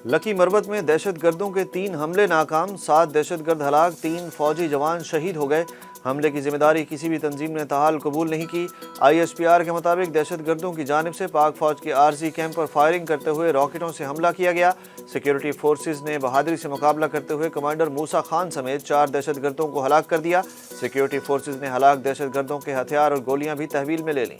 Lucky Marwat में दहशत गर्दों के 3 हमले नाकाम, 7 दहशत गर्द हलाक, 3 फौजी जवान शहीद हो गए। हमले की जिम्मेदारी किसी भी तंजीम ने ताहाल कबूल नहीं की। ISPR के मुताबिक दहशत गर्दों की जानिब से पाक फौज के आरजी कैंप पर फायरिंग करते हुए रॉकेटों से हमला किया गया। सिक्योरिटी फोर्सेज ने बहादुरी से मुकाबला करते हुए कमांडर मूसा खान समेत 4 दहशत गर्दों को हलाक कर दिया। सिक्योरिटी फोर्सेज ने हलाक दहशत गर्दों के हथियार और गोलियां भी तहवील में ले लीं।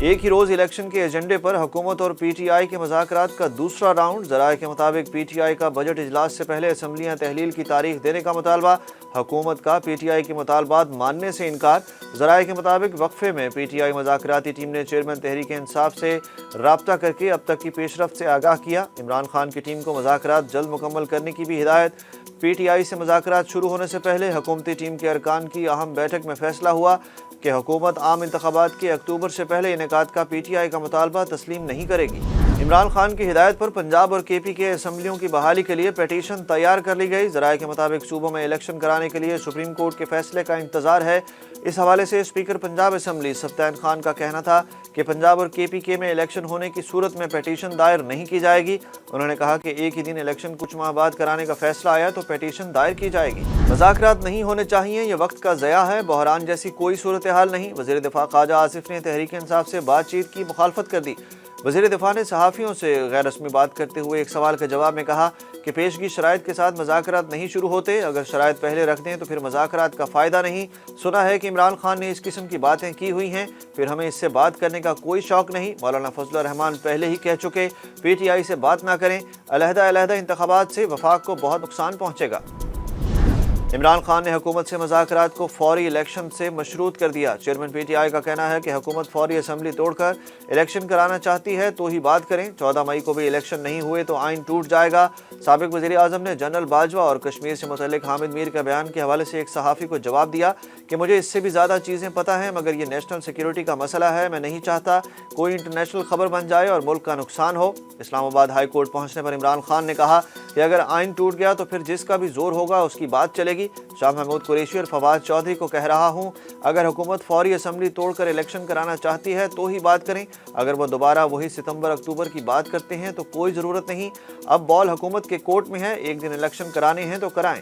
एक ही रोज़ इलेक्शन के एजेंडे पर हुकूमत और PTI के मुज़ाकरात का दूसरा राउंड। ज़राए के मुताबिक PTI का बजट इजलास से पहले असम्बलियाँ तहलील की तारीख देने का मुतालबा। हुकूमत का PTI के मुतालबात मानने से इनकार। ज़राए के मुताबिक वक्फे में PTI मुज़ाकराती टीम ने चेयरमैन तहरीक इंसाफ से राब्ता करके अब तक की पेशरफ्त से आगाह किया। इमरान खान की टीम को मुज़ाकरात जल्द मुकम्मल करने की भी हिदायत। PTI से मुज़ाकरात शुरू होने से पहले हुकूमती टीम के अरकान की अहम बैठक में फैसला हुआ कि हुकूमत आम इंतखाबात के अक्टूबर से पहले इनेकाद का PTI का मुतालबा तस्लीम नहीं करेगी। इमरान खान की हिदायत पर पंजाब और KP के असम्बलियों की बहाली के लिए पटिशन तैयार कर ली गई। ज़राए के मुताबिक सूबों में इलेक्शन कराने के लिए सुप्रीम कोर्ट के फैसले का इंतजार है। इस हवाले से स्पीकर पंजाब असम्बली सफ्तान खान का कहना था कि पंजाब और KPK में इलेक्शन होने की सूरत में पटिशन दायर नहीं की जाएगी। उन्होंने कहा कि एक ही दिन इलेक्शन कुछ माह बाद कराने का फैसला आया तो पटिशन दायर की जाएगी। मुज़ाकरात नहीं होने चाहिए, ये वक्त का ज़या है, बहरान जैसी कोई सूरत हाल नहीं। वज़ीर दिफा ख्वाजा आसिफ ने तहरीक इंसाफ से बातचीत की मुखालफत कर दी। वज़ीर दिफा ने सहाफ़ियों से गैर रस्मी बात करते हुए एक सवाल के जवाब में कहा कि पेशगी शराइत के साथ मुज़ाकरात नहीं शुरू होते, अगर शराइत पहले रख दें तो फिर मुज़ाकरात का फ़ायदा नहीं। सुना है कि इमरान खान ने इस किस्म की बातें की हुई हैं, फिर हमें इससे बात करने का कोई शौक़ नहीं। मौलाना फजलुर रहमान पहले ही कह चुके PTI से बात ना करें, अलहदा इंतखाबात से वफाक को बहुत नुकसान पहुँचेगा। इमरान खान ने हुकूमत से मुज़ाकरात को फौरी इलेक्शन से मशरूत कर दिया। चेयरमैन PTI का कहना है कि हुकूमत फौरी असम्बली तोड़कर इलेक्शन कराना चाहती है तो ही बात करें। 14 मई को भी इलेक्शन नहीं हुए तो आइन टूट जाएगा। साबिक वज़ीर आज़म ने जनरल बाजवा और कश्मीर से मुतल्लिक हामिद मीर के बयान के हवाले से एक सहाफ़ी को जवाब दिया कि मुझे इससे भी ज़्यादा चीज़ें पता हैं, मगर ये नेशनल सिक्योरिटी का मसला है, मैं नहीं चाहता कोई इंटरनेशनल खबर बन जाए और मुल्क का नुकसान हो। इस्लामाबाद हाई कोर्ट पहुँचने पर इमरान खान ने कहा कि अगर आइन टूट गया तो फिर जिसका भी जोर होगा उसकी बात चलेगी। शाह महमूद कुरैशी और फवाद चौधरी को कह रहा हूँ, अगर हुकूमत फौरी असम्बली तोड़कर इलेक्शन कराना चाहती है तो ही बात करें। अगर वो दोबारा वही सितंबर अक्टूबर की बात करते हैं तो कोई ज़रूरत नहीं। अब बॉल हुकूमत के कोर्ट में है, एक दिन इलेक्शन कराने हैं तो कराएं।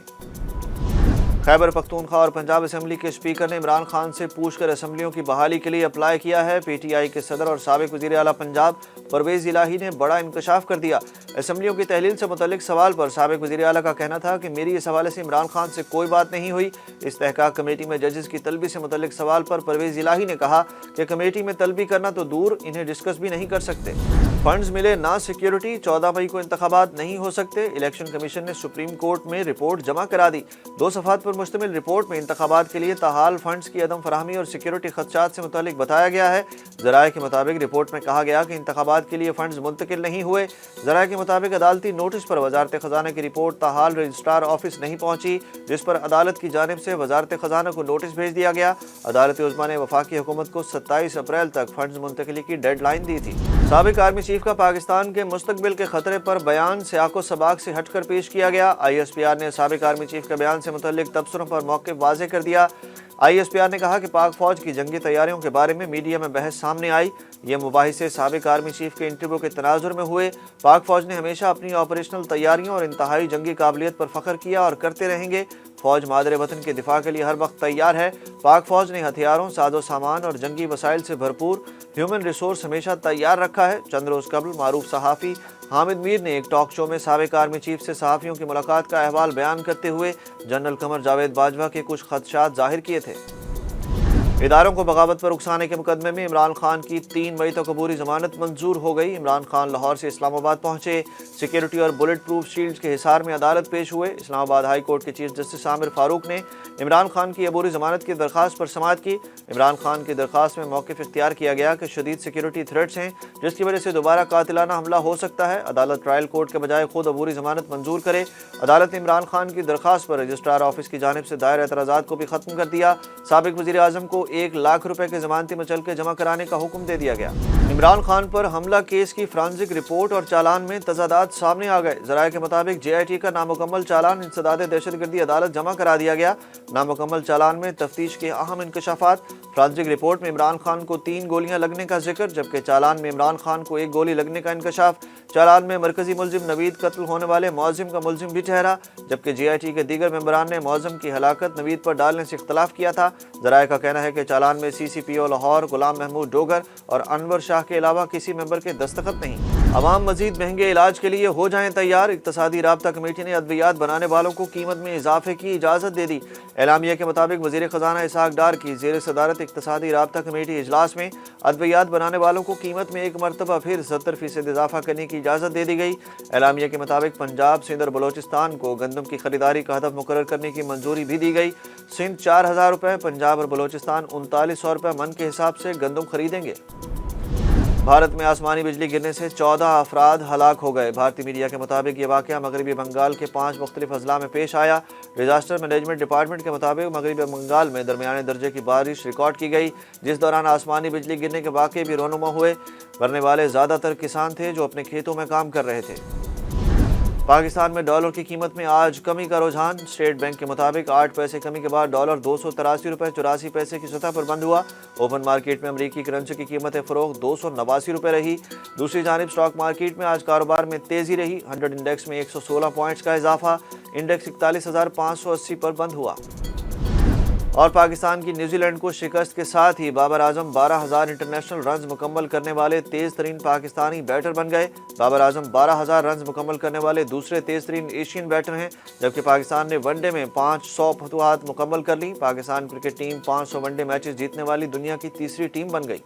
खैबर पख्तूनख्वा और पंजाब असम्बली के स्पीकर ने इमरान खान से पूछकर असम्बलियों की बहाली के लिए अप्लाई किया है। PTI के सदर और साबिक वज़ीर आला पंजाब परवेज़ इलाही ने बड़ा इंकशाफ कर दिया। असम्बलियों की तहलील से मुतल्लिक सवाल पर साबिक वज़ीर आला का कहना था कि मेरी इस हवाले से इमरान खान से कोई बात नहीं हुई। इस्तेहकाक कमेटी में जजेस की तलबी से मुतल्लिक सवाल पर परवेज़ इलाही ने कहा कि कमेटी में तलबी करना तो दूर, इन्हें डिस्कस भी नहीं कर सकते। फंड्स मिले ना सिक्योरिटी, 14 मई को इंतखाबात नहीं हो सकते। इलेक्शन कमीशन ने सुप्रीम कोर्ट में रिपोर्ट जमा करा दी। 2 सफ़हात पर मुश्तमिल रिपोर्ट में इंतखाबात के लिए ताहाल फंड्स की अदम फराहमी और सिक्योरिटी खदशात से मुतालिक बताया गया है। ज़राए के मुताबिक रिपोर्ट में कहा गया कि इंतखाबात के लिए फंड्स मुंतकिल नहीं हुए। ज़राए के मुताबिक अदालती नोटिस पर वजारत खजाना की रिपोर्ट ताहाल रजिस्ट्रार ऑफिस नहीं पहुंची, जिस पर अदालत की जानिब से वजारत खजाना को नोटिस भेज दिया गया। अदालत उज़्मा ने वफाकी हुकूमत को 27 अप्रैल तक फंड्स मुंतकिली की डेड लाइन दी थी। साबिक आर्मी चीफ का पाकिस्तान के मुस्तकबिल के खतरे पर बयान सियाको सबाक से हटकर पेश किया गया। ISPR ने साबिक आर्मी चीफ के बयान से मुतल्लिक तबसरों पर मौक़िफ़ वाज़ेह कर दिया। ISPR ने कहा कि पाक फौज की जंगी तैयारियों के बारे में मीडिया में बहस सामने आई। ये मुबाहिसे साबिक आर्मी चीफ के इंटरव्यू के तनाजुर में हुए। पाक फौज ने हमेशा अपनी ऑपरेशनल तैयारियों और इंतहाई जंगी काबिलियत पर फ़ख्र किया और करते रहेंगे। फौज मादरे वतन के दिफा के लिए हर वक्त तैयार है। पाक फौज ने हथियारों, साजो सामान और जंगी वसाइल से भरपूर ह्यूमन रिसोर्स हमेशा तैयार रखा है। चंद रोज़ कबल मारूफ सहाफ़ी हामिद मीर ने एक टॉक शो में साबिक आर्मी चीफ से सहाफ़ियों की मुलाकात का अहवाल बयान करते हुए जनरल कमर जावेद बाजवा के कुछ खदशात जाहिर किए थे। इदारों को बगावत पर उकसाने के मुकदमे में इमरान खान की 3 मई तक अबूरी जमानत मंजूर हो गई। इमरान खान लाहौर से इस्लामाबाद पहुंचे। सिक्योरिटी और बुलेट प्रूफ शील्ड्स के हिसार में अदालत पेश हुए। इस्लामाबाद हाई कोर्ट के चीफ जस्टिस आमिर फारूक ने इमरान खान की अबूरी जमानत की दरख्वास्त पर समाअत की। इमरान खान की दरख्वास्त में मौक़िफ़ इख्तियार किया गया कि शदीद सिक्योरिटी थ्रेट्स हैं, जिसकी वजह से दोबारा कातिलाना हमला हो सकता है। अदालत ट्रायल कोर्ट के बजाय खुद अबूरी जमानत मंजूर करे। अदालत ने इमरान खान की दरख्वास्त पर रजिस्ट्रार ऑफिस की जानिब से दायर एतराज़ात को भी ख़त्म कर दिया। साबिक वज़ीर आज़म को 1 लाख रुपए के ज़मानती मुचलके जमा कराने का हुक्म दे दिया गया। इमरान खान पर हमला केस की फॉरेंसिक रिपोर्ट और चालान में तज़ादात सामने आ गए। ज़राए के मुताबिक JIT का नामुकम्मल चालान इंसदाद दहशतगर्दी अदालत जमा करा दिया गया। नामुकम्मल चालान में तफ्तीश के अहम इंकशाफात। फॉरेंसिक रिपोर्ट में इमरान खान को 3 गोलियां लगने का जिक्र, जबकि चालान में इमरान खान को 1 गोली लगने का इंकशाफ। چالان میں مرکزی ملزم نوید قتل ہونے والے معظم کا ملزم بھی ٹھہرا، جبکہ جے آئی ٹی کے دیگر ممبران نے معظم کی ہلاکت نوید پر ڈالنے سے اختلاف کیا تھا۔ ذرائع کا کہنا ہے کہ چالان میں سی سی پی او لاہور غلام محمود ڈوگر اور انور شاہ کے علاوہ کسی ممبر کے دستخط نہیں۔ عوام مزید مہنگے علاج کے لیے ہو جائیں تیار، اقتصادی رابطہ کمیٹی نے ادویات بنانے والوں کو قیمت میں اضافے کی اجازت دے دی۔ اعلامیہ کے مطابق وزیر خزانہ اسحاق ڈار کی زیر صدارت اقتصادی رابطہ کمیٹی اجلاس میں ادویات بنانے والوں کو قیمت میں ایک مرتبہ پھر 70% اضافہ کرنے کی اجازت دے دی گئی۔ اعلامیہ کے مطابق پنجاب، سندھ اور بلوچستان کو گندم کی خریداری کا ہدف مقرر کرنے کی منظوری بھی دی گئی۔ سندھ 4000 روپے، پنجاب اور بلوچستان 3900 روپے من کے حساب سے گندم خریدیں گے۔ بھارت میں آسمانی بجلی گرنے سے 14 افراد ہلاک ہو گئے۔ بھارتی میڈیا کے مطابق یہ واقعہ مغربی بنگال کے 5 مختلف اضلاع میں پیش آیا۔ ڈیزاسٹر مینجمنٹ ڈپارٹمنٹ کے مطابق مغربی بنگال میں درمیانے درجے کی بارش ریکارڈ کی گئی، جس دوران آسمانی بجلی گرنے کے واقعے بھی رونما ہوئے۔ مرنے والے زیادہ تر کسان تھے جو اپنے کھیتوں میں کام کر رہے تھے۔ پاکستان میں ڈالر کی قیمت میں آج کمی کا رجحان۔ اسٹیٹ بینک کے مطابق 8 پیسے کمی کے بعد ڈالر 283 روپے 84 پیسے کی سطح پر بند ہوا۔ اوپن مارکیٹ میں امریکی کرنسی کی قیمت فروخت 289 روپے رہی۔ دوسری جانب اسٹاک مارکیٹ میں آج کاروبار میں تیزی رہی۔ 100 انڈیکس میں 116 پوائنٹس کا اضافہ، انڈیکس 41,580 پر بند ہوا۔ اور پاکستان کی نیوزی لینڈ کو شکست کے ساتھ ہی بابر اعظم 12,000 انٹرنیشنل رنز مکمل کرنے والے تیز ترین پاکستانی بیٹر بن گئے۔ بابر اعظم 12,000 رنز مکمل کرنے والے دوسرے تیز ترین ایشین بیٹر ہیں، جبکہ پاکستان نے ون ڈے میں 500 فتوحات مکمل کر لی۔ Pakistan cricket team 500 one day matches جیتنے والی دنیا کی تیسری ٹیم بن گئی۔